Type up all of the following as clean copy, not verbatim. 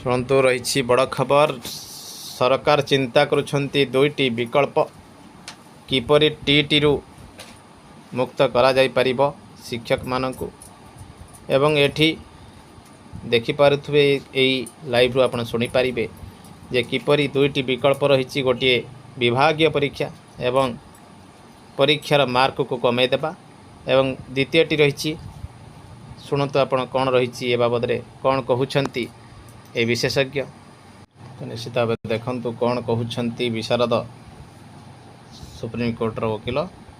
शुणु रही बड़ खबर। सरकार चिंता करुछंती दुईटी विकल्प किपरि टीटी रु मुक्त करा जाई परिबो शिक्षक मानकु एवं एठी देखि पारुथबे एई लाइव रु आपण सुनि पारिबे जे किपरि दुईटी विकल्प रही गोटे विभागीय परीक्षा एवं परीक्षार मार्क को कमे देबा एवं द्वितीयटी रही शुणु आपण कौन रही ए बाबद कौन कहउछंती ए विशेषज्ञ। तो निश्चित भाव देखु कौन कहउछंती विशारद सुप्रीम कोर्टर वकील।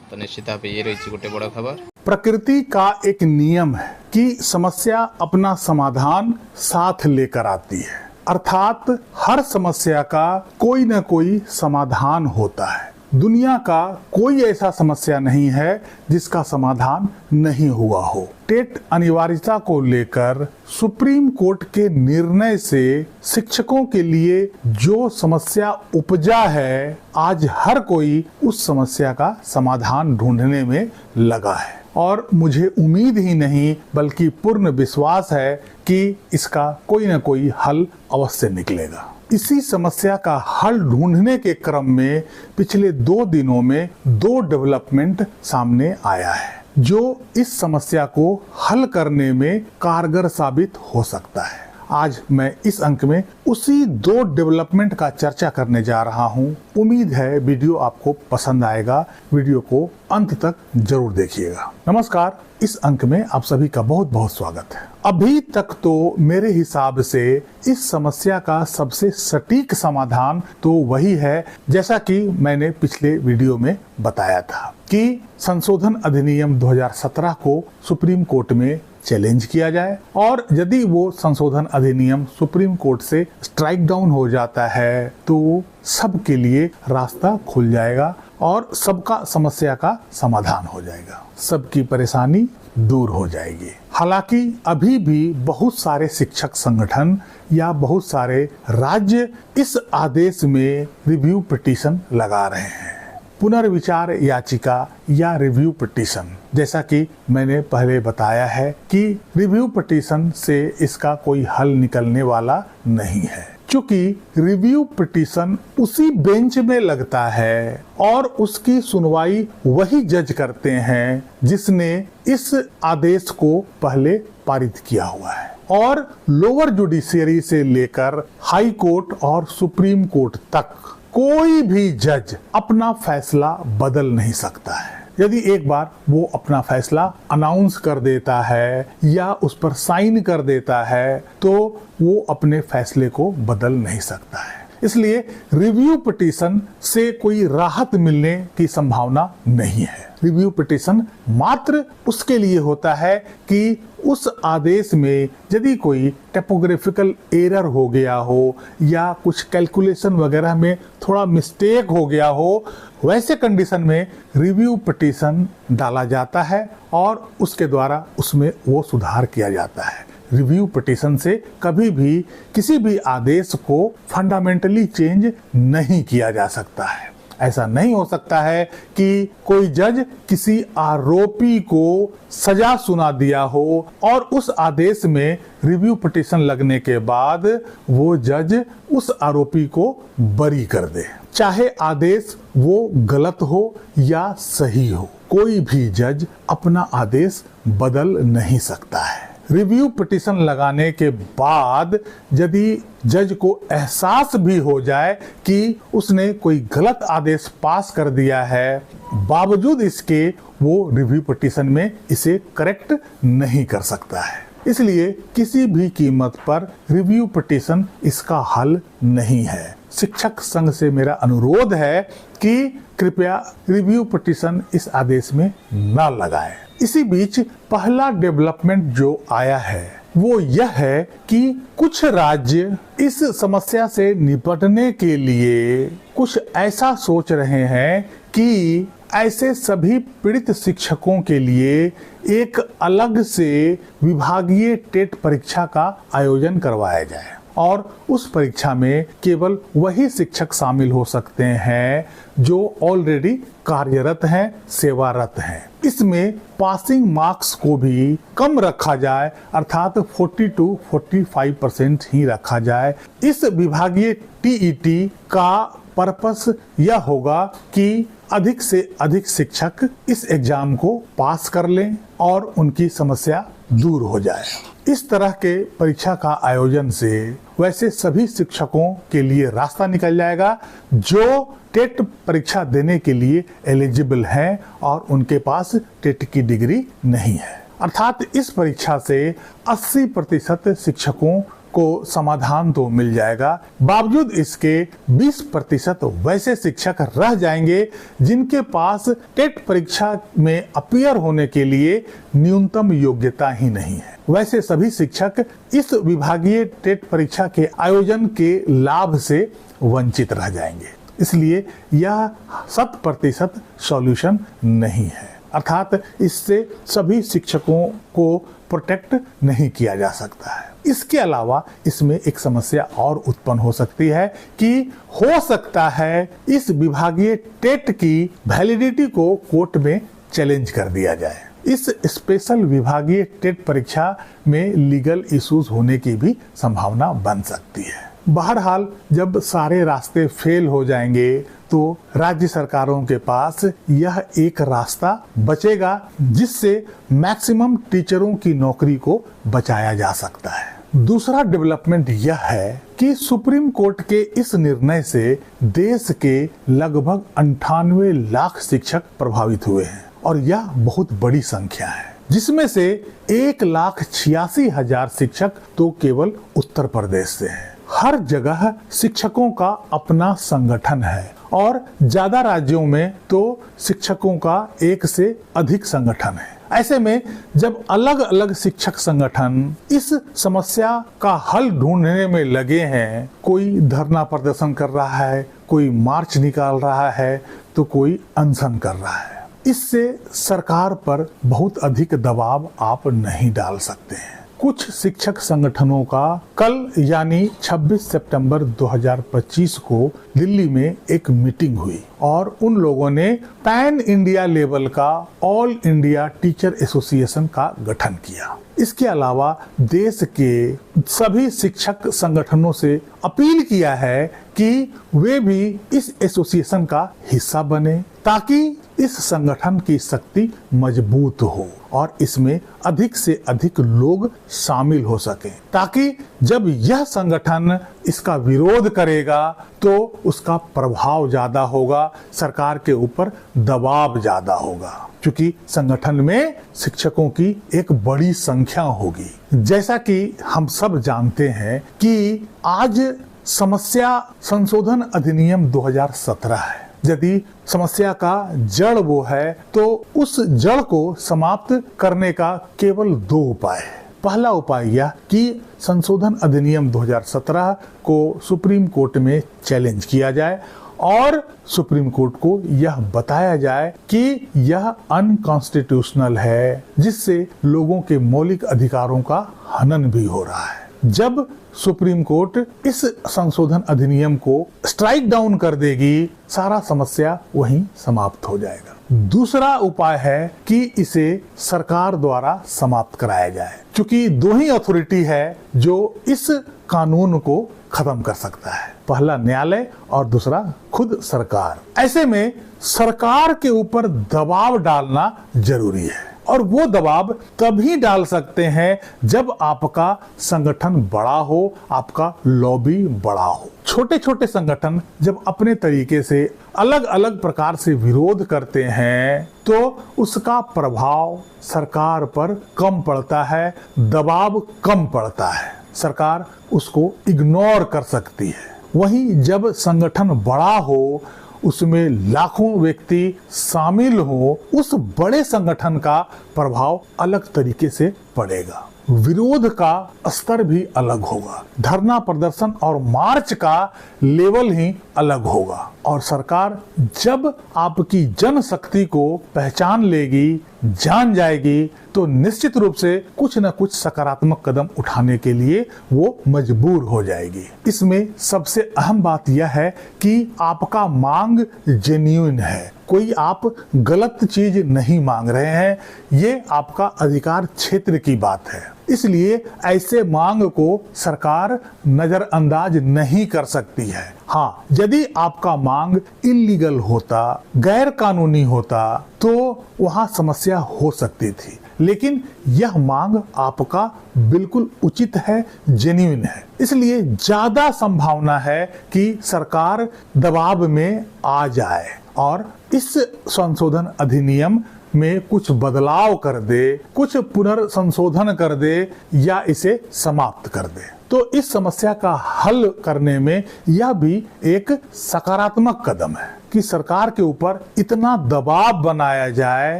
तो निश्चित भाव ये रही गोटे बड़ खबर। प्रकृति का एक नियम है कि समस्या अपना समाधान साथ लेकर आती है, अर्थात हर समस्या का कोई न कोई समाधान होता है। दुनिया का कोई ऐसा समस्या नहीं है जिसका समाधान नहीं हुआ हो। टेट अनिवार्यता को लेकर सुप्रीम कोर्ट के निर्णय से शिक्षकों के लिए जो समस्या उपजा है, आज हर कोई उस समस्या का समाधान ढूंढने में लगा है और मुझे उम्मीद ही नहीं बल्कि पूर्ण विश्वास है कि इसका कोई न कोई हल अवश्य निकलेगा। इसी समस्या का हल ढूंढने के क्रम में पिछले 2 दिनों में 2 डेवलपमेंट सामने आया है जो इस समस्या को हल करने में कारगर साबित हो सकता है। आज मैं इस अंक में उसी 2 डेवलपमेंट का चर्चा करने जा रहा हूं। उम्मीद है वीडियो आपको पसंद आएगा। वीडियो को अंत तक जरूर देखिएगा। नमस्कार, इस अंक में आप सभी का बहुत बहुत स्वागत है। अभी तक तो मेरे हिसाब से इस समस्या का सबसे सटीक समाधान तो वही है जैसा कि मैंने पिछले वीडियो में बताया था कि संशोधन अधिनियम 2017 को सुप्रीम कोर्ट में चैलेंज किया जाए और यदि वो संशोधन अधिनियम सुप्रीम कोर्ट से स्ट्राइक डाउन हो जाता है तो सबके लिए रास्ता खुल जाएगा और सबका समस्या का समाधान हो जाएगा, सबकी परेशानी दूर हो जाएगी। हालांकि अभी भी बहुत सारे शिक्षक संगठन या बहुत सारे राज्य इस आदेश में रिव्यू पिटीशन लगा रहे हैं, पुनर्विचार याचिका या रिव्यू पिटीशन। जैसा कि मैंने पहले बताया है कि रिव्यू पिटीशन से इसका कोई हल निकलने वाला नहीं है, क्योंकि रिव्यू पिटीशन उसी बेंच में लगता है और उसकी सुनवाई वही जज करते हैं जिसने इस आदेश को पहले पारित किया हुआ है और लोअर जुडिशियरी से लेकर हाई कोर्ट और सुप्रीम कोर्ट तक कोई भी जज अपना फैसला बदल नहीं सकता है। यदि एक बार वो अपना फैसला अनाउंस कर देता है या उस पर साइन कर देता है तो वो अपने फैसले को बदल नहीं सकता है। इसलिए रिव्यू पिटीशन से कोई राहत मिलने की संभावना नहीं है। रिव्यू पिटीशन मात्र उसके लिए होता है कि उस आदेश में यदि कोई टाइपोग्राफिकल एरर हो गया हो या कुछ कैलकुलेशन वगैरह में थोड़ा मिस्टेक हो गया हो, वैसे कंडीशन में रिव्यू पिटीशन डाला जाता है और उसके द्वारा उसमें वो सुधार किया जाता है। रिव्यू पिटीशन से कभी भी किसी भी आदेश को फंडामेंटली चेंज नहीं किया जा सकता है। ऐसा नहीं हो सकता है कि कोई जज किसी आरोपी को सजा सुना दिया हो और उस आदेश में रिव्यू पिटीशन लगने के बाद वो जज उस आरोपी को बरी कर दे, चाहे आदेश वो गलत हो या सही हो। कोई भी जज अपना आदेश बदल नहीं सकता है। रिव्यू पिटीशन लगाने के बाद यदि जज को एहसास भी हो जाए कि उसने कोई गलत आदेश पास कर दिया है, बावजूद इसके वो रिव्यू पिटीशन में इसे करेक्ट नहीं कर सकता है। इसलिए किसी भी कीमत पर रिव्यू पिटीशन इसका हल नहीं है। शिक्षक संघ से मेरा अनुरोध है कि कृपया रिव्यू पिटीशन इस आदेश में न लगाएं। इसी बीच पहला डेवलपमेंट जो आया है वो यह है कि कुछ राज्य इस समस्या से निपटने के लिए कुछ ऐसा सोच रहे हैं कि ऐसे सभी पीड़ित शिक्षकों के लिए एक अलग से विभागीय टेट परीक्षा का आयोजन करवाया जाए। और उस परीक्षा में केवल वही शिक्षक शामिल हो सकते हैं जो ऑलरेडी कार्यरत हैं, सेवारत हैं। इसमें पासिंग मार्क्स को भी कम रखा जाए, अर्थात 40 to 45% ही रखा जाए। इस विभागीय टीईटी का पर्पस यह होगा कि अधिक से अधिक शिक्षक इस एग्जाम को पास कर लें और उनकी समस्या दूर हो जाए। इस तरह के परीक्षा का आयोजन से वैसे सभी शिक्षकों के लिए रास्ता निकल जाएगा जो टेट परीक्षा देने के लिए एलिजिबल हैं और उनके पास टेट की डिग्री नहीं है। अर्थात इस परीक्षा से 80% शिक्षकों को समाधान तो मिल जाएगा, बावजूद इसके 20% वैसे शिक्षक रह जाएंगे जिनके पास टेट परीक्षा में अपीयर होने के लिए न्यूनतम योग्यता ही नहीं है। वैसे सभी शिक्षक इस विभागीय टेट परीक्षा के आयोजन के लाभ से वंचित रह जाएंगे। इसलिए यह 100% सॉल्यूशन नहीं है, अर्थात इससे सभी शिक्षकों को प्रोटेक्ट नहीं किया जा सकता है। इसके अलावा इसमें एक समस्या और उत्पन्न हो सकती है कि हो सकता है इस विभागीय टेट की वैलिडिटी को कोर्ट में चैलेंज कर दिया जाए। इस स्पेशल विभागीय टेट परीक्षा में लीगल इश्यूज होने की भी संभावना बन सकती है। बहरहाल जब सारे रास्ते फेल हो जाएंगे तो राज्य सरकारों के पास यह एक रास्ता बचेगा जिससे मैक्सिमम टीचरों की नौकरी को बचाया जा सकता है। दूसरा डेवलपमेंट यह है कि सुप्रीम कोर्ट के इस निर्णय से देश के लगभग 98 लाख शिक्षक प्रभावित हुए हैं और यह बहुत बड़ी संख्या है, जिसमें से 1,86,000 शिक्षक तो केवल उत्तर प्रदेश से हैं। हर जगह शिक्षकों का अपना संगठन है और ज्यादा राज्यों में तो शिक्षकों का एक से अधिक संगठन है। ऐसे में जब अलग अलग शिक्षक संगठन इस समस्या का हल ढूंढने में लगे हैं, कोई धरना प्रदर्शन कर रहा है, कोई मार्च निकाल रहा है तो कोई अनशन कर रहा है, इससे सरकार पर बहुत अधिक दबाव आप नहीं डाल सकते हैं। कुछ शिक्षक संगठनों का कल यानी 26 सितंबर 2025 को दिल्ली में एक मीटिंग हुई और उन लोगों ने पैन इंडिया लेवल का ऑल इंडिया टीचर एसोसिएशन का गठन किया। इसके अलावा देश के सभी शिक्षक संगठनों से अपील किया है कि वे भी इस एसोसिएशन का हिस्सा बने ताकि इस संगठन की शक्ति मजबूत हो और इसमें अधिक से अधिक लोग शामिल हो सकें, ताकि जब यह संगठन इसका विरोध करेगा तो उसका प्रभाव ज्यादा होगा, सरकार के ऊपर दबाव ज्यादा होगा, क्योंकि संगठन में शिक्षकों की एक बड़ी संख्या होगी। जैसा कि हम सब जानते हैं कि आज समस्या संशोधन अधिनियम 2017 है। यदि समस्या का जड़ वो है तो उस जड़ को समाप्त करने का केवल 2 उपाय है। पहला उपाय यह कि संशोधन अधिनियम 2017 को सुप्रीम कोर्ट में चैलेंज किया जाए और सुप्रीम कोर्ट को यह बताया जाए कि यह अनकॉन्स्टिट्यूशनल है, जिससे लोगों के मौलिक अधिकारों का हनन भी हो रहा है। जब सुप्रीम कोर्ट इस संशोधन अधिनियम को स्ट्राइक डाउन कर देगी, सारा समस्या वहीं समाप्त हो जाएगा। दूसरा उपाय है कि इसे सरकार द्वारा समाप्त कराया जाए, क्योंकि 2 ही अथॉरिटी है जो इस कानून को खत्म कर सकता है, पहला न्यायालय और दूसरा खुद सरकार। ऐसे में सरकार के ऊपर दबाव डालना जरूरी है और वो दबाव तभी डाल सकते हैं जब आपका संगठन बड़ा हो, आपका लॉबी बड़ा हो। छोटे छोटे संगठन जब अपने तरीके से अलग अलग प्रकार से विरोध करते हैं तो उसका प्रभाव सरकार पर कम पड़ता है, दबाव कम पड़ता है, सरकार उसको इग्नोर कर सकती है। वहीं जब संगठन बड़ा हो, उसमें लाखों व्यक्ति शामिल हो, उस बड़े संगठन का प्रभाव अलग तरीके से पड़ेगा। विरोध का स्तर भी अलग होगा, धरना प्रदर्शन और मार्च का लेवल ही अलग होगा। और सरकार जब आपकी जनशक्ति को पहचान लेगी, जान जाएगी, तो निश्चित रूप से कुछ न कुछ सकारात्मक कदम उठाने के लिए वो मजबूर हो जाएगी। इसमें सबसे अहम बात यह है कि आपका मांग जेन्युइन है, कोई आप गलत चीज नहीं मांग रहे हैं, ये आपका अधिकार क्षेत्र की बात है। इसलिए ऐसे मांग को सरकार नजरअंदाज नहीं कर सकती है। हाँ, यदि आपका मांग इल्लीगल होता, गैर कानूनी होता, तो वहां समस्या हो सकती थी, लेकिन यह मांग आपका बिल्कुल उचित है, जेन्युइन है। इसलिए ज्यादा संभावना है कि सरकार दबाव में आ जाए और इस संशोधन अधिनियम में कुछ बदलाव कर दे, कुछ पुनर्संशोधन कर दे या इसे समाप्त कर दे। तो इस समस्या का हल करने में यह भी एक सकारात्मक कदम है कि सरकार के ऊपर इतना दबाव बनाया जाए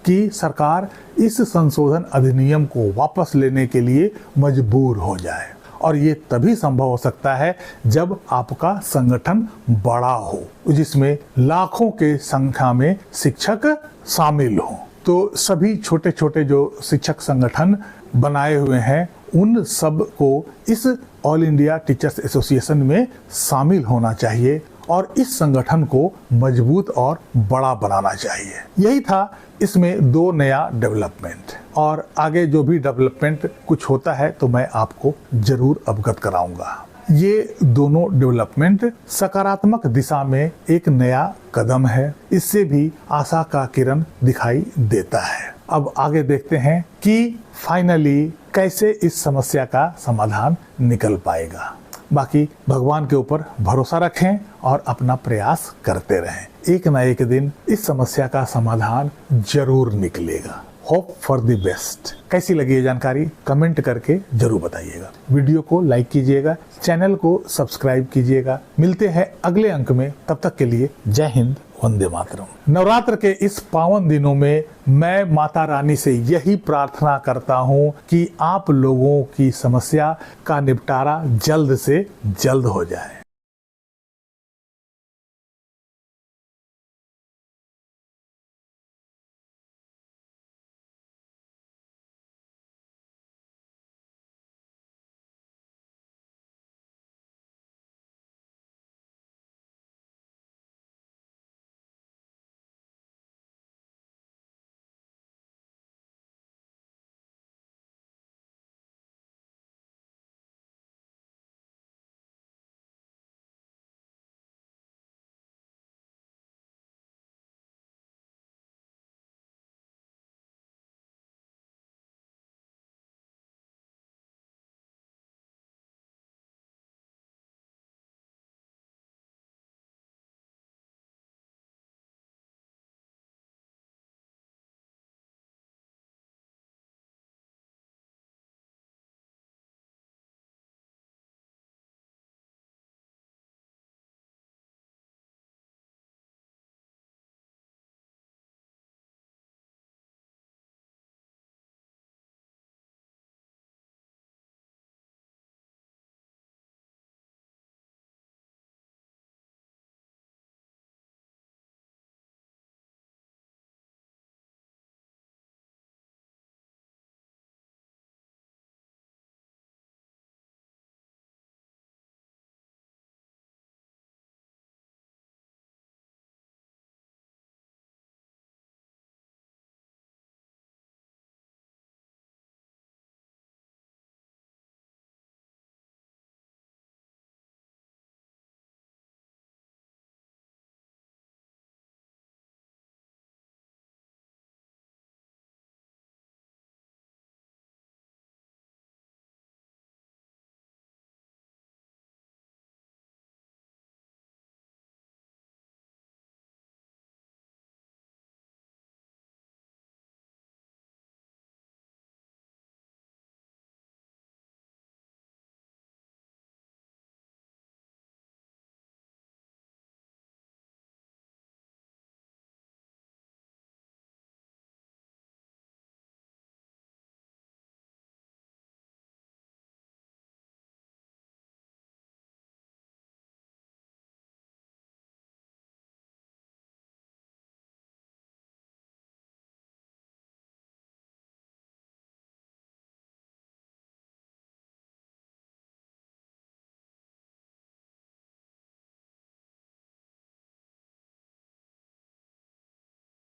कि सरकार इस संशोधन अधिनियम को वापस लेने के लिए मजबूर हो जाए। और ये तभी संभव हो सकता है जब आपका संगठन बड़ा हो, जिसमें लाखों के संख्या में शिक्षक शामिल हों। तो सभी छोटे छोटे जो शिक्षक संगठन बनाए हुए हैं, उन सब को इस ऑल इंडिया टीचर्स एसोसिएशन में शामिल होना चाहिए और इस संगठन को मजबूत और बड़ा बनाना चाहिए। यही था इसमें दो नया डेवलपमेंट, और आगे जो भी डेवलपमेंट कुछ होता है तो मैं आपको जरूर अवगत कराऊंगा। ये दोनों डेवलपमेंट सकारात्मक दिशा में एक नया कदम है, इससे भी आशा का किरण दिखाई देता है। अब आगे देखते हैं कि फाइनली कैसे इस समस्या का समाधान निकल पाएगा। बाकी भगवान के ऊपर भरोसा रखें और अपना प्रयास करते रहें, एक ना एक दिन इस समस्या का समाधान जरूर निकलेगा। Hope for the best. कैसी लगी ये जानकारी कमेंट करके जरूर बताइएगा। वीडियो को लाइक कीजिएगा, चैनल को सब्सक्राइब कीजिएगा। मिलते हैं अगले अंक में, तब तक के लिए जय हिंद, वंदे मातरम। नवरात्र के इस पावन दिनों में मैं माता रानी से यही प्रार्थना करता हूँ कि आप लोगों की समस्या का निपटारा जल्द से जल्द हो जाए।